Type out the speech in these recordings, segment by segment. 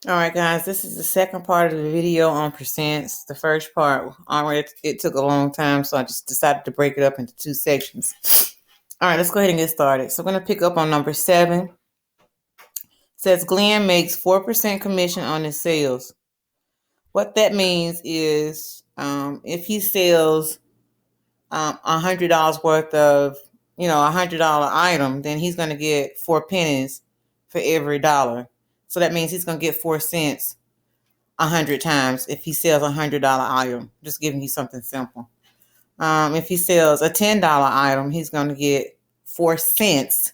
All right, guys, this is the second part of the video on percents. The first part, already it took a long time, so I just decided to break it up into two sections. All right, let's go ahead and get started. So we're going to pick up on number 7. It says Glenn makes 4% commission on his sales. What that means is if he sells $100 worth of, a $100 item, then he's going to get 4 pennies for every dollar. So that means he's going to get 4 cents 100 times if he sells a $100 item. Just giving you something simple. If he sells a $10 item, he's going to get 4 cents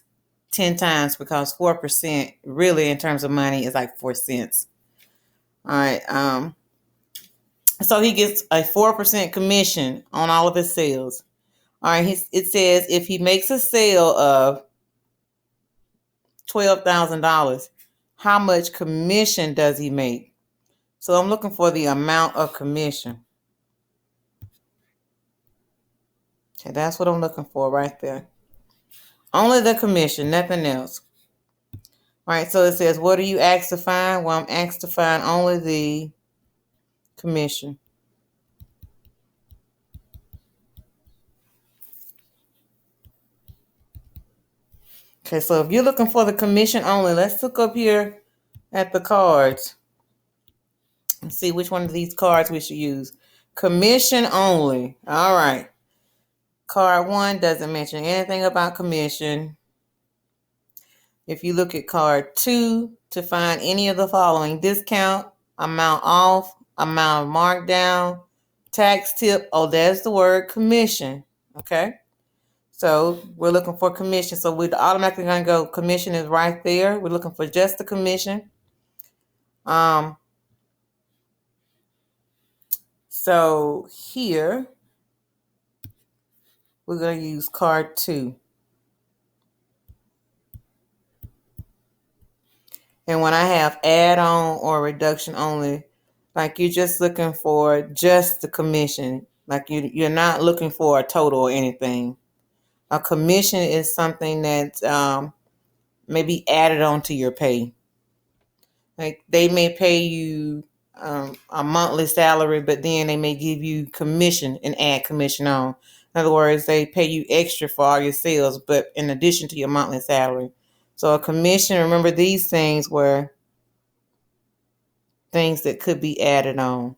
10 times, because 4% really in terms of money is like 4 cents. All right. So he gets a 4% commission on all of his sales. All right. It says if he makes a sale of $12,000, how much commission does he make? So I'm looking for the amount of commission. Okay, that's what I'm looking for right there. Only the commission, nothing else. All right, so it says, what are you asked to find? Well, I'm asked to find only the commission. Okay, so if you're looking for the commission only, let's look up here at the cards and see which one of these cards we should use. Commission only. All right. Card 1 doesn't mention anything about commission. If you look at card 2 to find any of the following: discount, amount off, amount of markdown, tax tip. Oh, there's the word commission. Okay. So we're looking for commission. So we're automatically going to go, commission is right there. We're looking for just the commission. So here we're going to use card 2. And when I have add-on or reduction only, like you're just looking for just the commission. Like you're not looking for a total or anything. A commission is something that may be added on to your pay. Like they may pay you a monthly salary, but then they may give you commission and add commission on. In other words, they pay you extra for all your sales, but in addition to your monthly salary. So a commission, remember, these things were things that could be added on.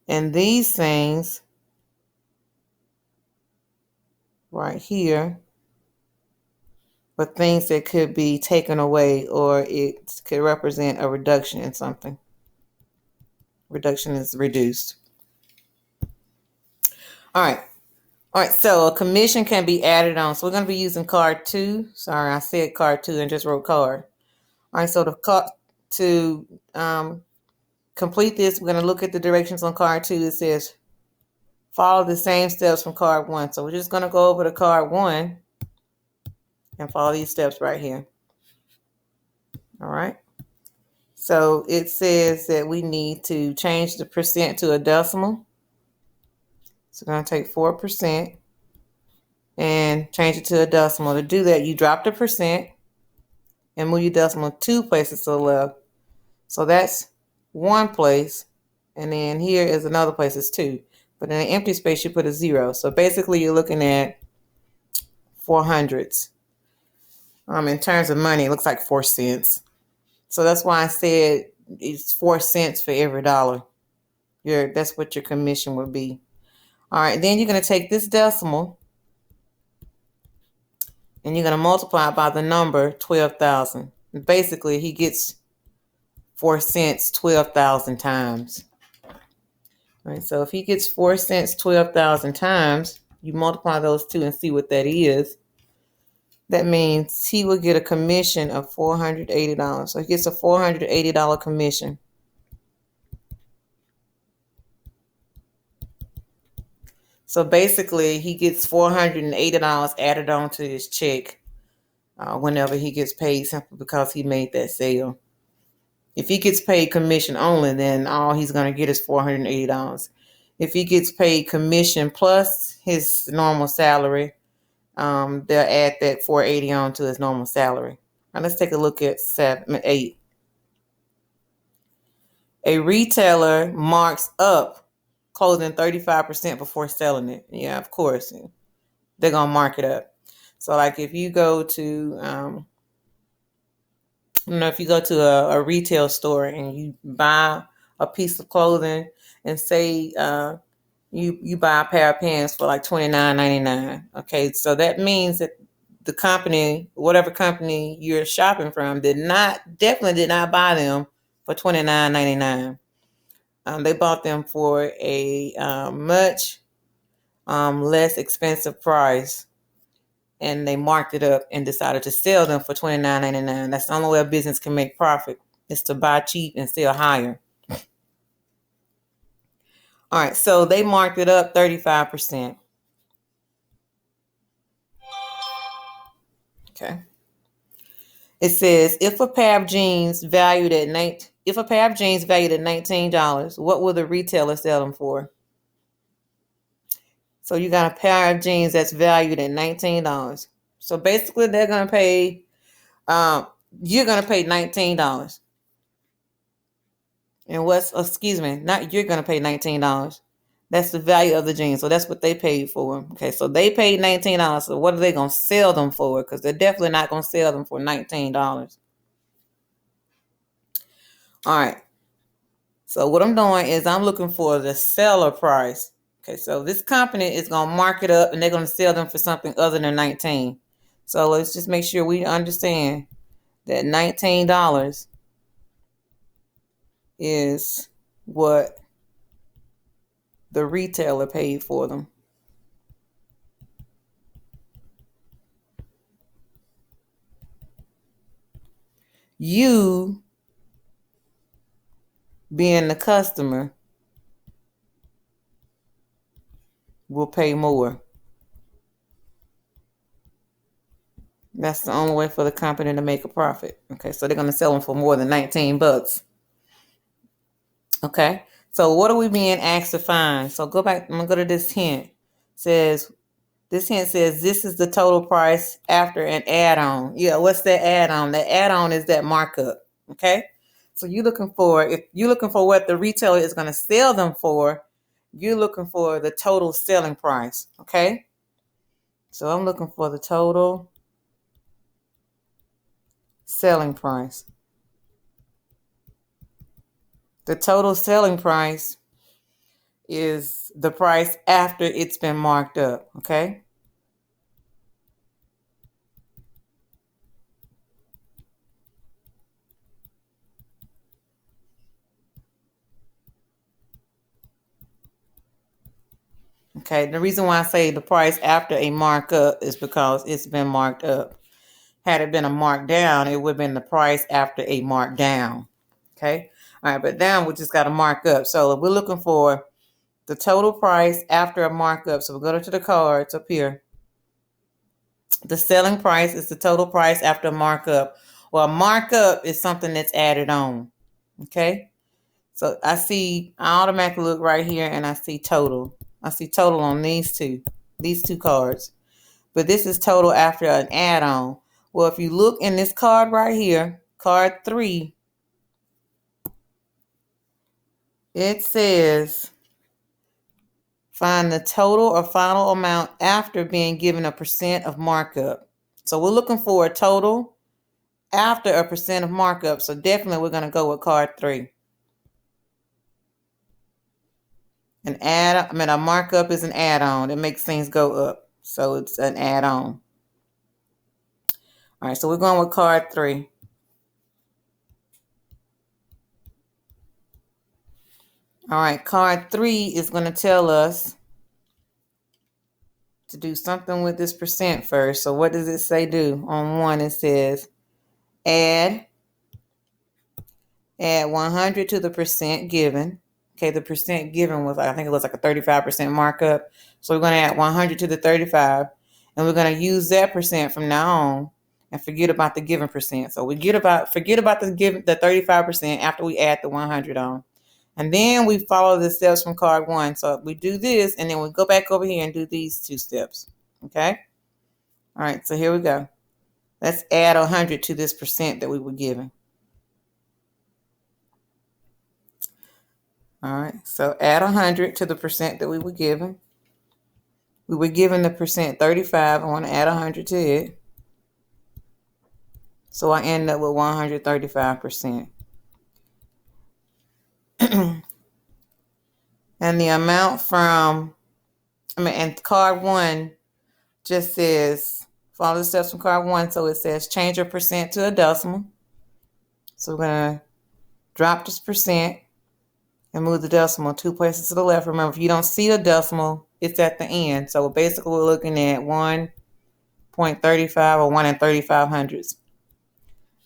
And these things right here were things that could be taken away, or it could represent a reduction in something. Reduction is reduced. All right. All right, so a commission can be added on. So we're going to be using card 2. Sorry, I said card 2 and just wrote card. All right, so to complete this, we're going to look at the directions on card 2. It says follow the same steps from card 1. So we're just going to go over to card 1 and follow these steps right here. All right. So it says that we need to change the percent to a decimal. So we're going to take 4% and change it to a decimal. To do that, you drop the percent and move your decimal 2 places to the left. So that's 1 place. And then here is another place, it's 2. But in an empty space, you put a 0. So basically, you're looking at 400s. In terms of money, it looks like 4 cents. So that's why I said it's 4 cents for every dollar. That's what your commission would be. All right, then you're going to take this decimal and you're going to multiply by the number 12,000. Basically, he gets 4 cents 12,000 times. All right, so if he gets 4 cents 12,000 times, you multiply those two and see what that is. That means he will get a commission of $480. So he gets a $480 commission. So basically, he gets $480 added on to his check whenever he gets paid, simply because he made that sale. If he gets paid commission only, then all he's going to get is $480. If he gets paid commission plus his normal salary, they'll add that $480 on to his normal salary. Now let's take a look at 8. A retailer marks up clothing 35% before selling it. Yeah, of course. They're going to mark it up. So like if you go to, if you go to a retail store and you buy a piece of clothing and say you buy a pair of pants for like $29.99. Okay, so that means that the company, whatever company you're shopping from, definitely did not buy them for $29.99. They bought them for a much less expensive price, and they marked it up and decided to sell them for $29.99. That's the only way a business can make profit, is to buy cheap and sell higher. All right, so they marked it up 35%. Okay. It says if a pair of jeans valued at $19, what will the retailer sell them for? So you got a pair of jeans that's valued at $19. So basically, they're gonna pay. You're gonna pay $19. And not you're gonna pay $19. That's the value of the jeans. So that's what they paid for. Okay, so they paid $19. So what are they gonna sell them for? Because they're definitely not gonna sell them for $19. All right. So what I'm doing is I'm looking for the seller price. Okay, so this company is going to mark it up and they're going to sell them for something other than 19. So let's just make sure we understand that $19 is what the retailer paid for them. You, being the customer, will pay more. That's the only way for the company to make a profit. Okay, so they're going to sell them for more than $19. Okay, so what are we being asked to find? So go back, I'm going to go to this hint. This hint says this is the total price after an add-on. Yeah, what's that add-on? That add-on is that markup. Okay, so if you're looking for what the retailer is going to sell them for, you're looking for the total selling price. Okay, so I'm looking for the total selling price. The total selling price is the price after it's been marked up. Okay. Okay, the reason why I say the price after a markup is because it's been marked up. Had it been a markdown, it would have been the price after a markdown. Okay, all right, but now we just got to mark up. So we're looking for the total price after a markup. So we'll go to the cards up here. The selling price is the total price after a markup. Well, a markup is something that's added on. Okay, so I automatically look right here and I see total. I see total on these two cards. But this is total after an add-on. Well, if you look in this card right here, card 3, it says find the total or final amount after being given a percent of markup. So we're looking for a total after a percent of markup. So definitely we're going to go with card 3. A markup is an add-on. It makes things go up. So it's an add-on. All right, so we're going with card 3. All right, card 3 is going to tell us to do something with this percent first. So what does it say do? On 1, it says add 100 to the percent given. Okay, the percent given was, I think it was like a 35% markup. So we're going to add 100 to the 35, and we're going to use that percent from now on and forget about the given percent. So forget about the 35% after we add the 100 on. And then we follow the steps from card 1. So we do this, and then we go back over here and do these 2 steps. Okay? All right, so here we go. Let's add 100 to this percent that we were given. All right, so add 100 to the percent that we were given. We were given the percent 35. I want to add 100 to it. So I end up with 135%. And the amount and card 1 just says, follow the steps from card 1. So it says change your percent to a decimal. So we're going to drop this percent and move the decimal 2 places to the left. Remember, if you don't see a decimal, it's at the end. So basically we're looking at 1.35 or 1 35 hundredths.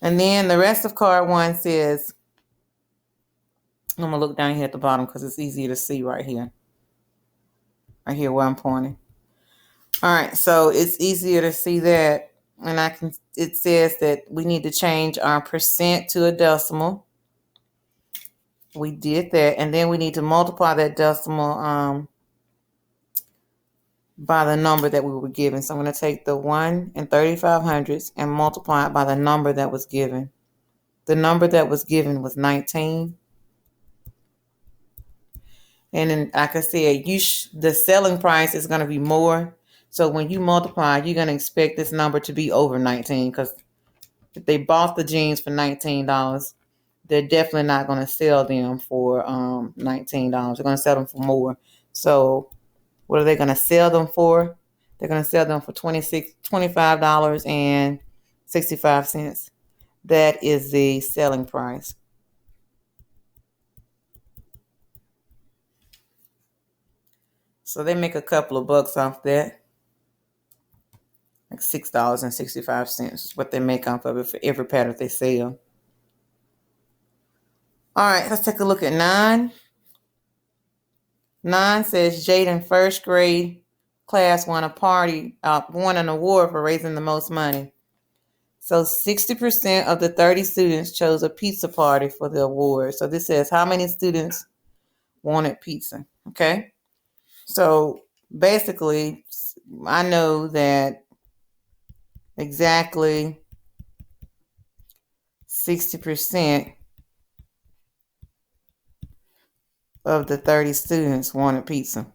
And then the rest of card 1 says, I'm going to look down here at the bottom because it's easier to see right here. Right here where I'm pointing. All right, so it's easier to see that. And it says that we need to change our percent to a decimal. We did that. And then we need to multiply that decimal by the number that we were given. So I'm going to take the 1 35 hundredths and multiply it by the number that was given. The number that was given was 19. And then, like I said, the selling price is going to be more. So when you multiply, you're going to expect this number to be over 19, because if they bought the jeans for $19, they're definitely not going to sell them for $19. They're going to sell them for more. So what are they going to sell them for? They're going to sell them for $25.65. That is the selling price. So they make a couple of bucks off that. Like $6.65 is what they make off of it for every pattern they sell. All right, let's take a look at 9. 9 says Jaden first grade class won an award for raising the most money. So 60% of the 30 students chose a pizza party for the award. So this says how many students wanted pizza. Okay. So basically, I know that exactly 60% of the 30 students wanted pizza.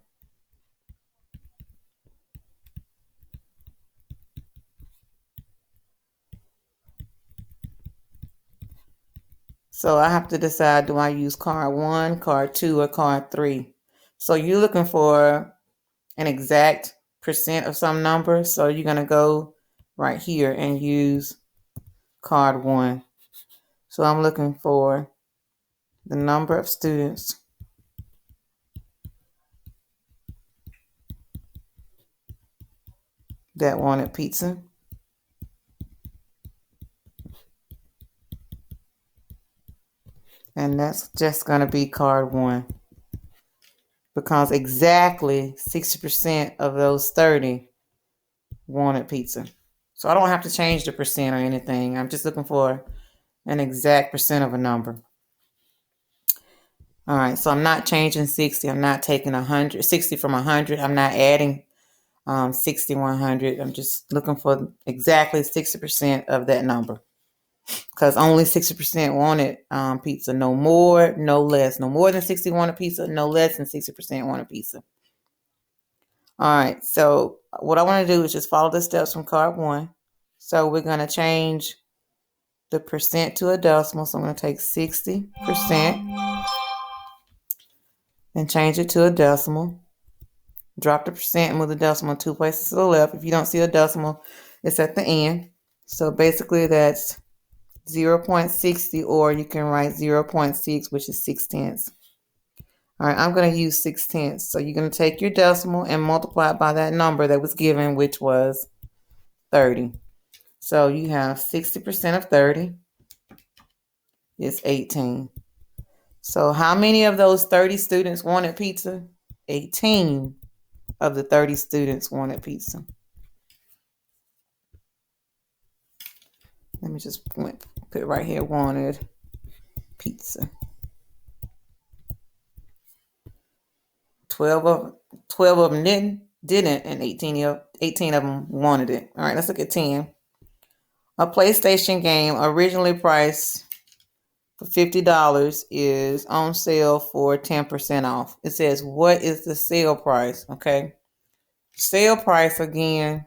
So I have to decide, do I use card 1, card 2, or card 3? So you're looking for an exact percent of some number. So you're going to go right here and use card 1. So I'm looking for the number of students that wanted pizza. And that's just going to be card 1. Because exactly 60% of those 30 wanted pizza. So I don't have to change the percent or anything. I'm just looking for an exact percent of a number. All right, so I'm not changing 60. I'm not taking 60 from 100. I'm not adding 60, 100. I'm just looking for exactly 60% of that number. Because only 60% wanted pizza. No more, no less. No more than 60 wanted pizza. No less than 60% wanted pizza. All right, so what I want to do is just follow the steps from card 1. So we're going to change the percent to a decimal. So I'm going to take 60% and change it to a decimal. Drop the percent and move the decimal 2 places to the left. If you don't see a decimal, it's at the end. So basically that's 0.60, or you can write 0.6, which is 6/10. All right, I'm going to use 6/10. So you're going to take your decimal and multiply it by that number that was given, which was 30. So you have 60% of 30 is 18. So how many of those 30 students wanted pizza? 18 of the 30 students wanted pizza. Let me just put right here, wanted pizza. 12 of them didn't. didn't, and 18 of them wanted it. All right, let's look at 10. A PlayStation game originally priced for $50 is on sale for 10% off. It says, what is the sale price? Okay. Sale price again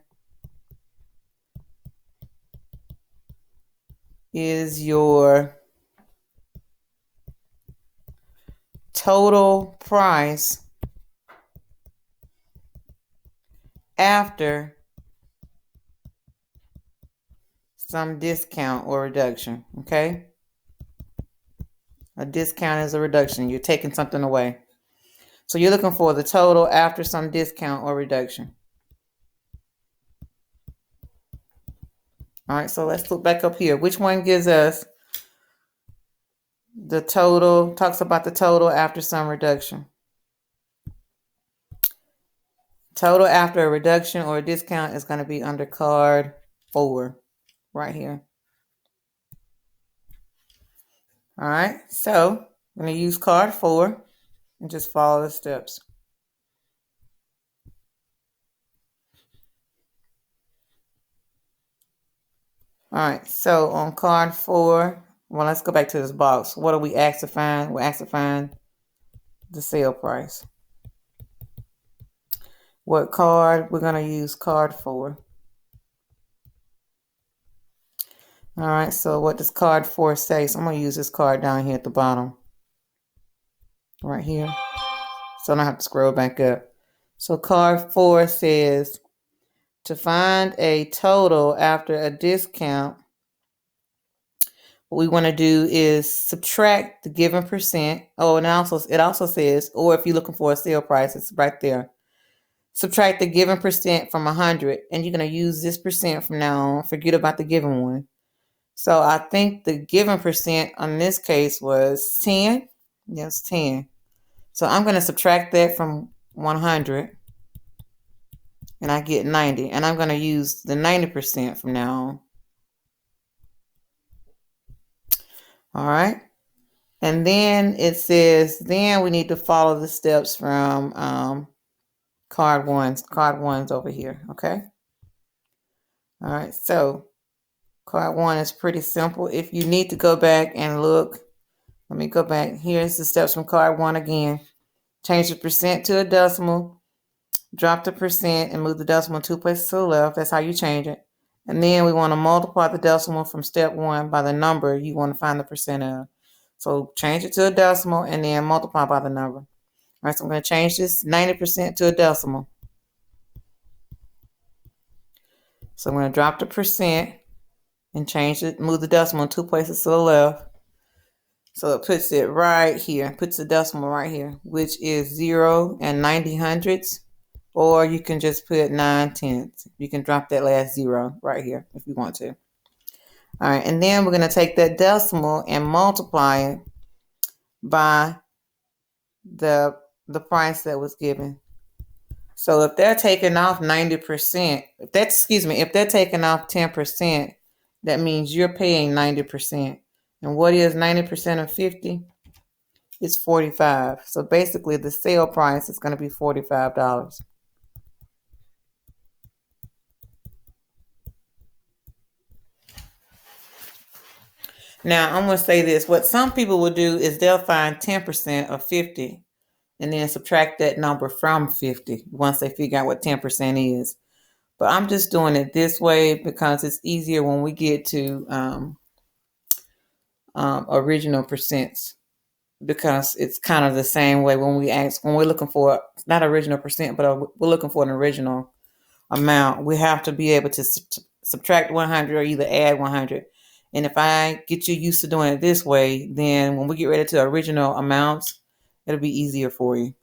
is your total price after some discount or reduction. Okay. A discount is a reduction. You're taking something away. So you're looking for the total after some discount or reduction. All right, so let's look back up here. Which one gives us the total, talks about the total after some reduction? Total after a reduction or a discount is going to be under card 4 right here. All right, so I'm going to use card 4 and just follow the steps. All right, so on card 4, well, let's go back to this box. What are we asked to find? We're asked to find the sale price. What card? We're going to use card 4. All right, so what does card 4 say? So I'm going to use this card down here at the bottom. Right here. So I don't have to scroll back up. So card 4 says, to find a total after a discount, what we want to do is subtract the given percent. Oh, and it also says, or if you're looking for a sale price, it's right there. Subtract the given percent from 100, and you're going to use this percent from now on. Forget about the given one. So I think the given percent on this case was 10. Yes, 10. So I'm going to subtract that from 100, and I get 90. And I'm going to use the 90% from now on. All right. And then it says, then we need to follow the steps from card ones. Card one's over here. Okay. All right. So card 1 is pretty simple. If you need to go back and look, let me go back. Here's the steps from card 1 again. Change the percent to a decimal. Drop the percent and move the decimal 2 places to the left. That's how you change it. And then we want to multiply the decimal from step 1 by the number you want to find the percent of. So change it to a decimal and then multiply by the number. All right, so I'm going to change this 90% to a decimal. So I'm going to drop the percent and change it, move the decimal 2 places to the left. So it puts it right here, puts the decimal right here, which is 0 and 90 hundredths. Or you can just put 9/10. You can drop that last 0 right here if you want to. All right, and then we're going to take that decimal and multiply it by the price that was given. So if they're taking off 90%, if they're taking off 10%, that means you're paying 90%. And what is 90% of 50? It's 45. So basically the sale price is going to be $45. Now, I'm going to say this. What some people will do is they'll find 10% of 50 and then subtract that number from 50 once they figure out what 10% is. But I'm just doing it this way because it's easier when we get to original percents, because it's kind of the same way when we're looking for not original percent, but we're looking for an original amount. We have to be able to subtract 100 or either add 100. And if I get you used to doing it this way, then when we get ready to original amounts, it'll be easier for you.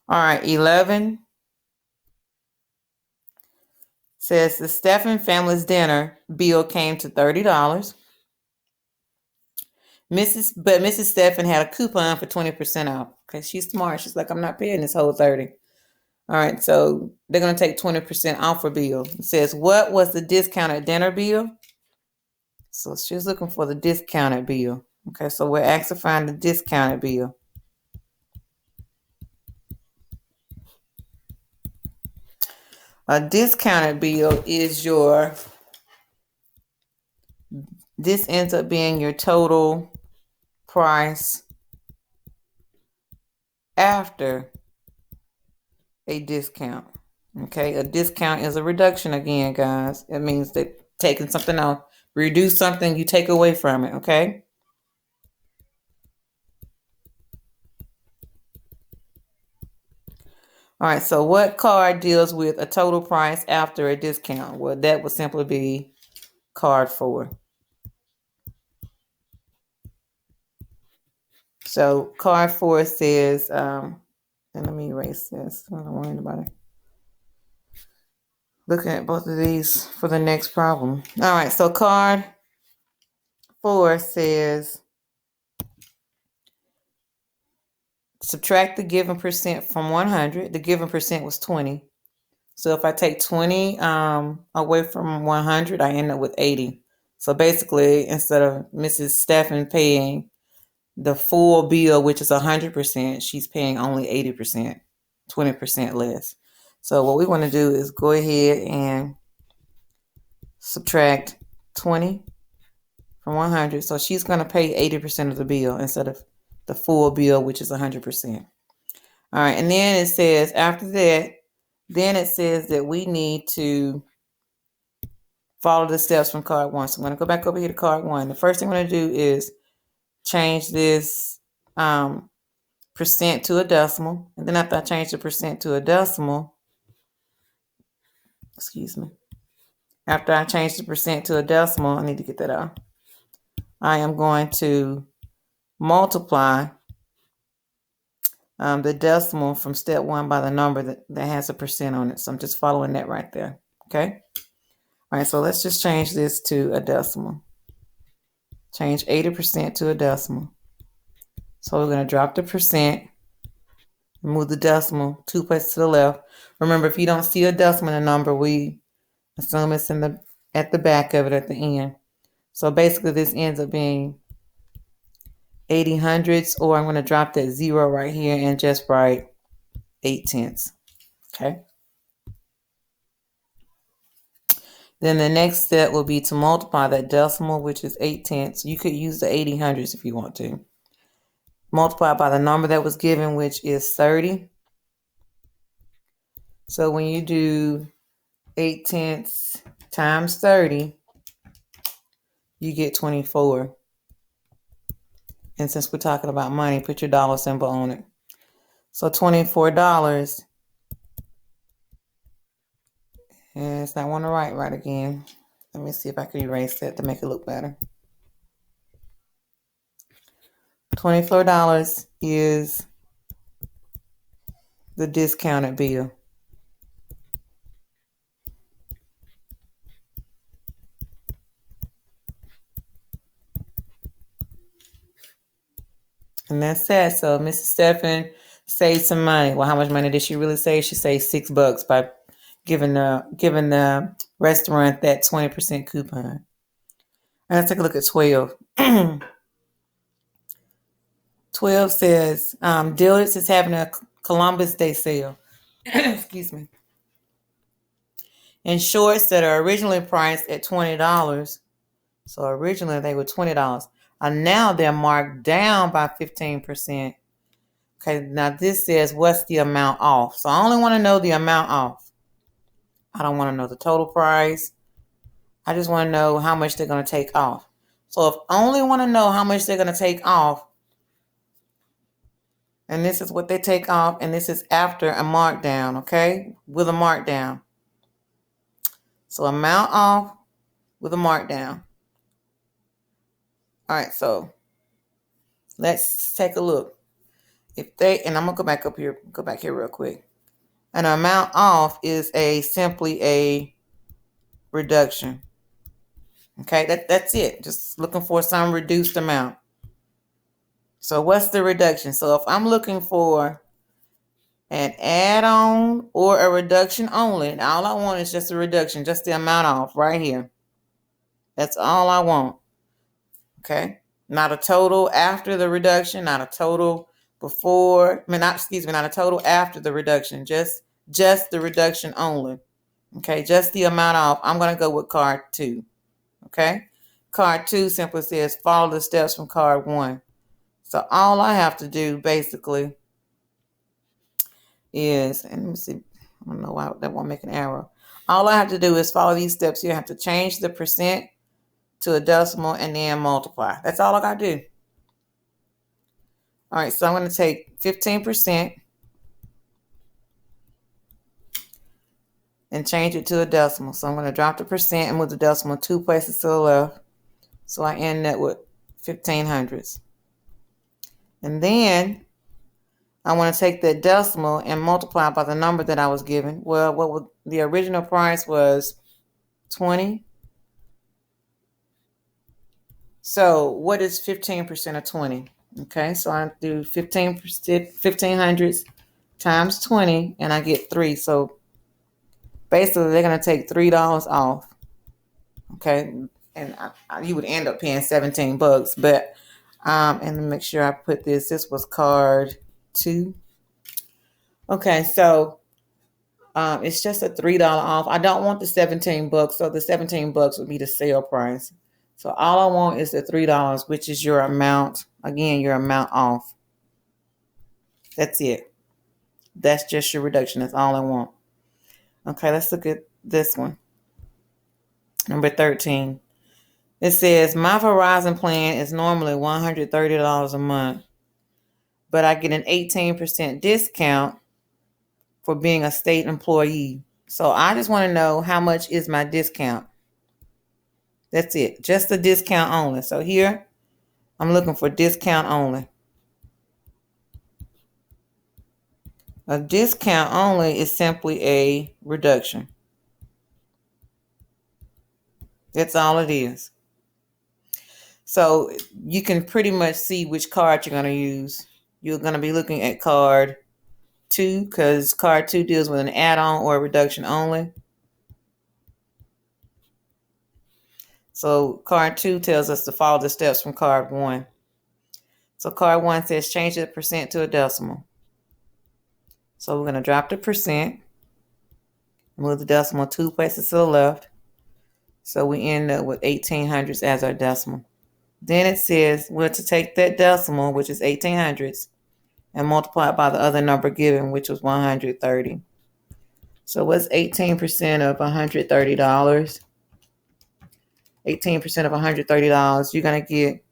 All right, 11 says the Stephan family's dinner bill came to $30. Mrs. Stephan had a coupon for 20% off. Okay, she's smart. She's like, I'm not paying this whole 30. All right, so they're going to take 20% off her bill. It says, what was the discounted dinner bill? So she's looking for the discounted bill. Okay, so we're asked to find the discounted bill. A discounted bill is this ends up being your total price after a discount. Okay, a discount is a reduction again, guys. It means that taking something off, reduce something, you take away from it, okay? All right, so what card deals with a total price after a discount? Well, that would simply be card 4. So card 4 says, and let me erase this. I don't want anybody looking at both of these for the next problem. All right, so card 4 says, subtract the given percent from 100. The given percent was 20. So if I take 20 away from 100, I end up with 80. So basically, instead of Mrs. Stephan paying the full bill, which is 100%, she's paying only 80%, 20% less. So what we want to do is go ahead and subtract 20 from 100. So she's going to pay 80% of the bill instead of the full bill, which is 100%. All right, and then it says after that, then it says that we need to follow the steps from card 1. So I'm going to go back over here to card 1. The first thing I'm going to do is change this percent to a decimal. And then after I change the percent to a decimal, after I change the percent to a decimal, I need to get that out. I am going to multiply the decimal from step 1 by the number that has a percent on it. So I'm just following that right there. Okay. All right. So let's just change this to a decimal. Change 80% to a decimal. So we're going to drop the percent, move the decimal 2 places to the left. Remember, if you don't see a decimal in a number, we assume it's at the back of it at the end. So basically this ends up being 80 hundredths, or I'm going to drop that 0 right here and just write 8/10. Okay. Then the next step will be to multiply that decimal, which is 8/10. You could use the 80 hundredths if you want to. Multiply by the number that was given, which is 30. So when you do 8/10 times 30, you get 24. And since we're talking about money, put your dollar symbol on it. So $24. And it's not want to write right again. Let me see if I can erase that to make it look better. $24 is the discounted bill. And that's that. So Mrs. Stephan saved some money. Well, how much money did she really save? She saved $6 by giving the restaurant that 20% coupon. And let's take a look at 12. 12 says, Dillard's is having a Columbus Day sale. Excuse me. In shorts that are originally priced at $20. So originally they were $20. And now they're marked down by 15%. Okay, now this says, what's the amount off? So I only want to know the amount off. I don't want to know the total price. I just want to know how much they're going to take off. So if I only want to know how much they're going to take off, and this is what they take off, and this is after a markdown, okay? With a markdown. So amount off with a markdown. All right, so let's take a look. And I'm gonna go back here real quick. An amount off is simply a reduction. Okay, that's it. Just looking for some reduced amount. So what's the reduction? So if I'm looking for an add-on or a reduction only, and all I want is just a reduction, just the amount off right here. That's all I want. Okay, not a total after the reduction, not a total before. Not a total after the reduction. Just the reduction only. Okay, just the amount off. I'm going to go with card 2. Okay, card 2 simply says follow the steps from card 1. So all I have to do basically is, and let me see, I don't know why that won't make an arrow. All I have to do is follow these steps here. I have to change the percent to a decimal and then multiply. That's all I got to do. All right, so I'm going to take 15% and change it to a decimal. So I'm going to drop the percent and move the decimal 2 places to the left. So I end up with 1500s. And then I want to take that decimal and multiply by the number that I was given. Well, the original price was 20. So what is 15% of 20? Okay, so I do 1500s times 20 and I get 3. So basically they're going to take $3 off. Okay, and you would end up paying $17. But and let me make sure I put this. This was card 2. Okay, so it's just a $3 off. I don't want the $17, so the $17 would be the sale price. So all I want is the $3, which is your amount. Again, your amount off. That's it. That's just your reduction. That's all I want. Okay, let's look at this one. Number 13. It says, my Verizon plan is normally $130 a month, but I get an 18% discount for being a state employee. So I just want to know, how much is my discount? That's it. Just the discount only. So here, I'm looking for discount only. A discount only is simply a reduction. That's all it is. So you can pretty much see which card you're going to use. You're going to be looking at card 2 because card 2 deals with an add-on or a reduction only. So card 2 tells us to follow the steps from card 1. So card 1 says change the percent to a decimal. So we're going to drop the percent, move the decimal 2 places to the left. So we end up with 1800s as our decimal. Then it says we're to take that decimal, which is 1800s, and multiply it by the other number given, which was 130. So what's 18% of $130? 18% of $130, you're going to get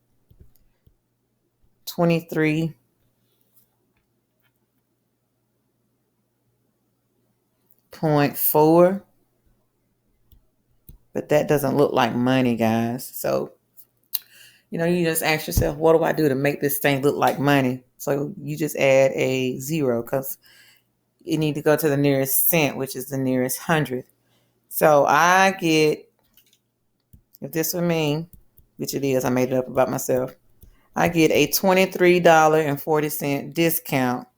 23.4. But that doesn't look like money, guys. So, you just ask yourself, what do I do to make this thing look like money? So you just add a 0 because you need to go to the nearest cent, which is the nearest hundred. So I get, if this were me, which it is, I made it up about myself, I get a $23.40 discount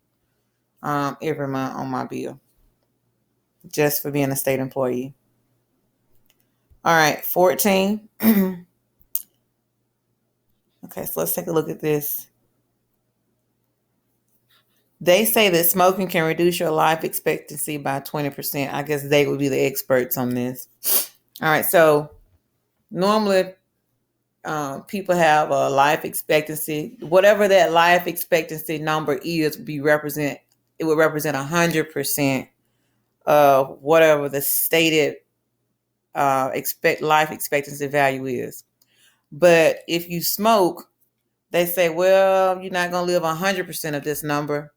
every month on my bill, just for being a state employee. All right, 14. Okay, so let's take a look at this. They say that smoking can reduce your life expectancy by 20%. I guess they would be the experts on this. All right, so normally people have a life expectancy. Whatever that life expectancy number is, it would represent 100% of whatever the stated life expectancy value is. But if you smoke, they say, well, you're not going to live 100% of this number.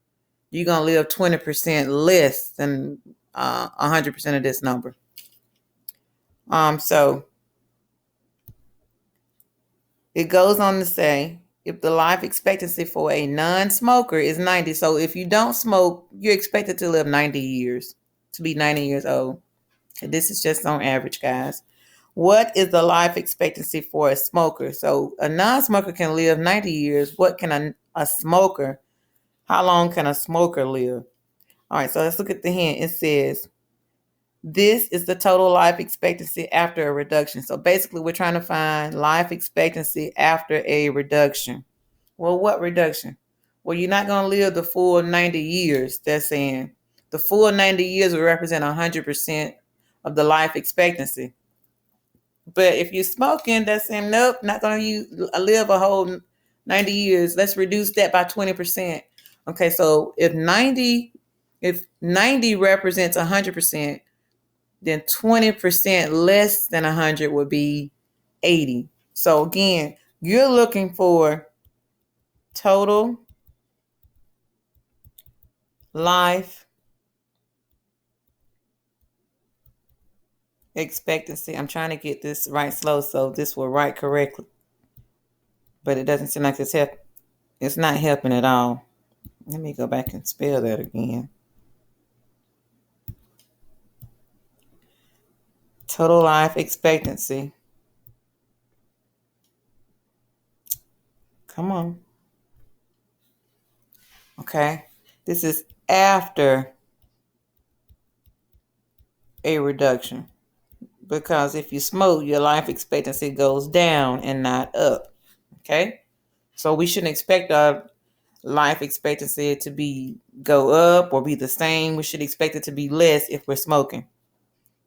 You're going to live 20% less than 100% of this number. So it goes on to say, if the life expectancy for a non-smoker is 90, so if you don't smoke, you're expected to live 90 years, to be 90 years old. And this is just on average, guys. What is the life expectancy for a smoker? So a non-smoker can live 90 years. What can a smoker, how long can a smoker live? All right, so let's look at the hint. It says, this is the total life expectancy after a reduction. So basically, we're trying to find life expectancy after a reduction. Well, what reduction? Well, you're not going to live the full 90 years. That's saying the full 90 years will represent 100% of the life expectancy. But if you're smoking, that's saying, nope, not going to live a whole 90 years. Let's reduce that by 20%. Okay, so if 90 represents 100%, then 20% less than 100 would be 80. So again, you're looking for total life expectancy. I'm trying to get this right slow so this will write correctly. But it doesn't seem like it's not helping at all. Let me go back and spell that again. Total life expectancy. Come on. Okay. This is after a reduction. Because if you smoke, your life expectancy goes down and not up. Okay? So we shouldn't expect our life expectancy to go up or be the same. We should expect it to be less if we're smoking.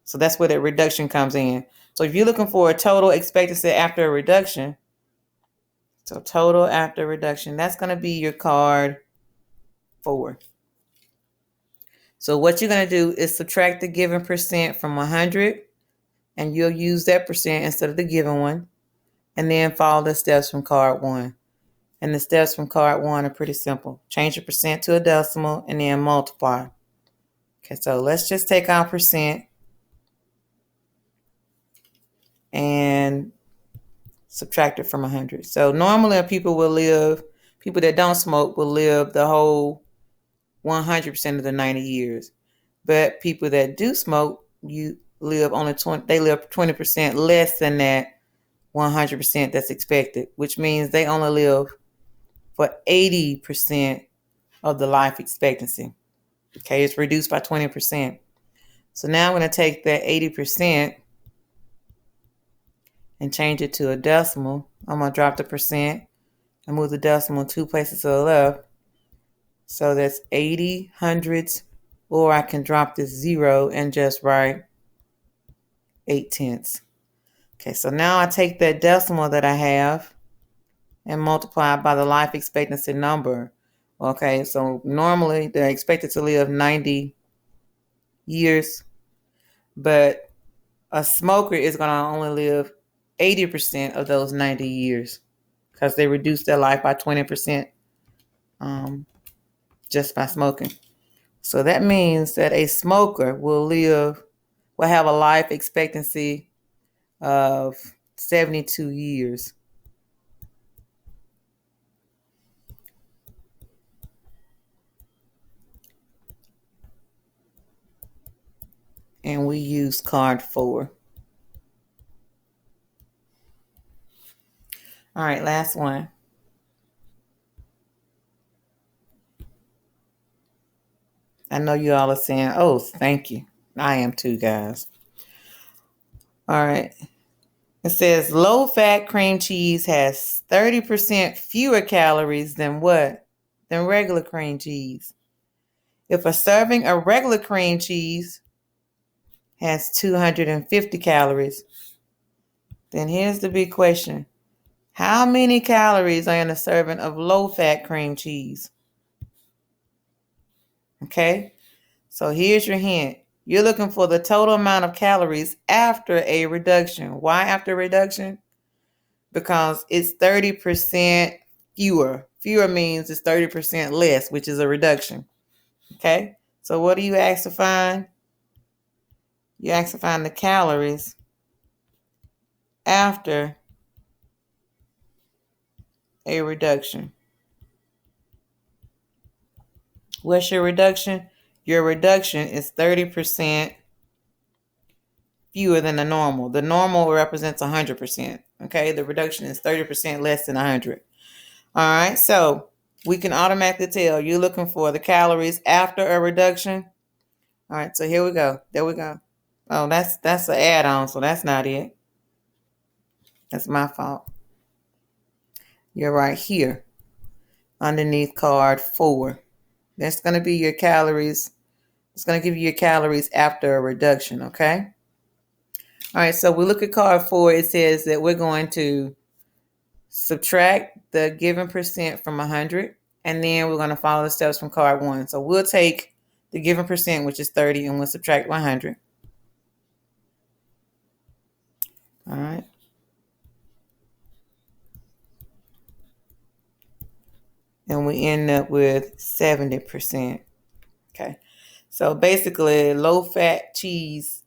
So that's where that reduction comes in. So if you're looking for a total expectancy after a reduction, so total after reduction, that's going to be your card 4. So what you're going to do is subtract the given percent from 100, and you'll use that percent instead of the given one, and then follow the steps from card 1. And the steps from card 1 are pretty simple. Change your percent to a decimal and then multiply. Okay, so let's just take our percent and subtract it from 100. So normally people that don't smoke will live the whole 100% of the 90 years. But people that do smoke, they live 20% less than that 100% that's expected, which means they only live for 80% of the life expectancy. Okay, it's reduced by 20%. So now I'm going to take that 80% and change it to a decimal. I'm going to drop the percent and move the decimal 2 places to the left. So that's 80 hundredths, or I can drop this 0 and just write 8/10. Okay, so now I take that decimal that I have and multiply it by the life expectancy number. Okay, so normally they're expected to live 90 years, but a smoker is going to only live 80% of those 90 years because they reduce their life by 20% just by smoking. So that means that a smoker will have a life expectancy of 72 years. And we use card 4. All right, last one. I know you all are saying, oh, thank you. I am too, guys. All right. It says low-fat cream cheese has 30% fewer calories than what? Than regular cream cheese. If a serving of regular cream cheese has 250 calories, then here's the big question. How many calories are in a serving of low-fat cream cheese? Okay, so here's your hint. You're looking for the total amount of calories after a reduction. Why after reduction? Because it's 30% fewer. Fewer means it's 30% less, which is a reduction. Okay, so what do you ask to find? You ask to find the calories after a reduction. What's your reduction? Your reduction is 30% fewer than the normal. The normal represents 100%. Okay, the reduction is 30% less than 100. All right, so we can automatically tell you're looking for the calories after a reduction. All right, so here we go. There we go. Oh, that's an add-on, so that's not it. That's my fault. You're right here underneath card 4. That's going to be your calories. It's going to give you your calories after a reduction, okay? All right, so we look at card 4. It says that we're going to subtract the given percent from 100, and then we're going to follow the steps from card 1. So we'll take the given percent, which is 30, and we'll subtract 100. All right. And we end up with 70%. Okay. So basically, low-fat cheese,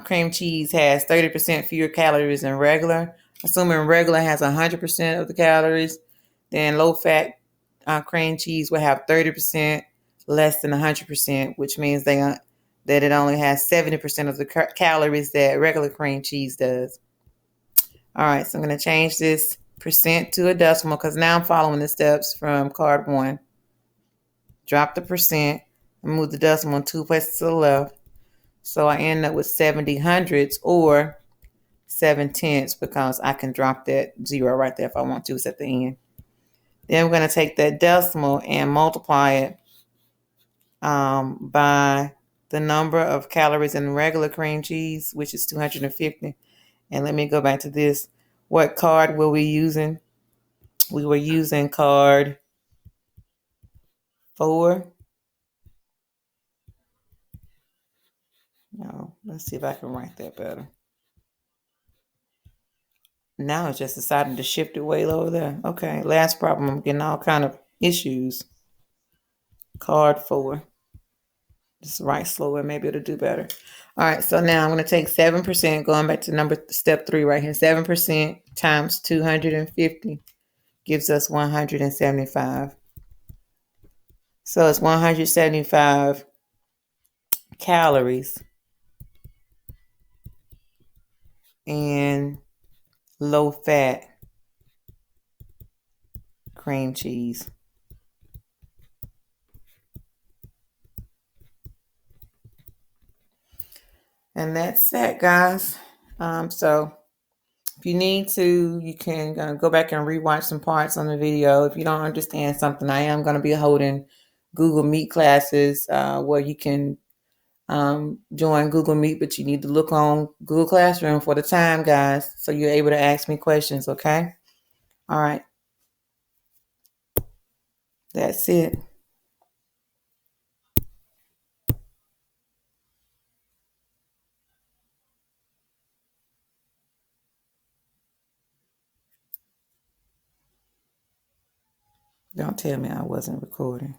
cream cheese has 30% fewer calories than regular. Assuming regular has 100% of the calories, then low-fat cream cheese will have 30% less than 100%, which means that it only has 70% of the calories that regular cream cheese does. All right, so I'm going to change this percent to a decimal because now I'm following the steps from card 1. Drop the percent and move the decimal 2 places to the left. So I end up with 70 hundredths or 7/10 because I can drop that 0 right there if I want to. It's at the end. Then I'm going to take that decimal and multiply it by the number of calories in regular cream cheese, which is 250. And let me go back to this. What card were we using? We were using card 4. No, let's see if I can write that better. Now it's just deciding to shift it way over there. Okay, last problem. I'm getting all kind of issues. Card 4. Just write slower, maybe it'll do better. All right, so now I'm going to take 7%, going back to step 3 right here. 7% times 250 gives us 175. So it's 175 calories in low-fat cream cheese. And that's that, guys. So if you need to, you can go back and rewatch some parts on the video. If you don't understand something, I am going to be holding Google Meet classes where you can join Google Meet, but you need to look on Google Classroom for the time, guys, so you're able to ask me questions, okay? All right. That's it. Don't tell me I wasn't recording.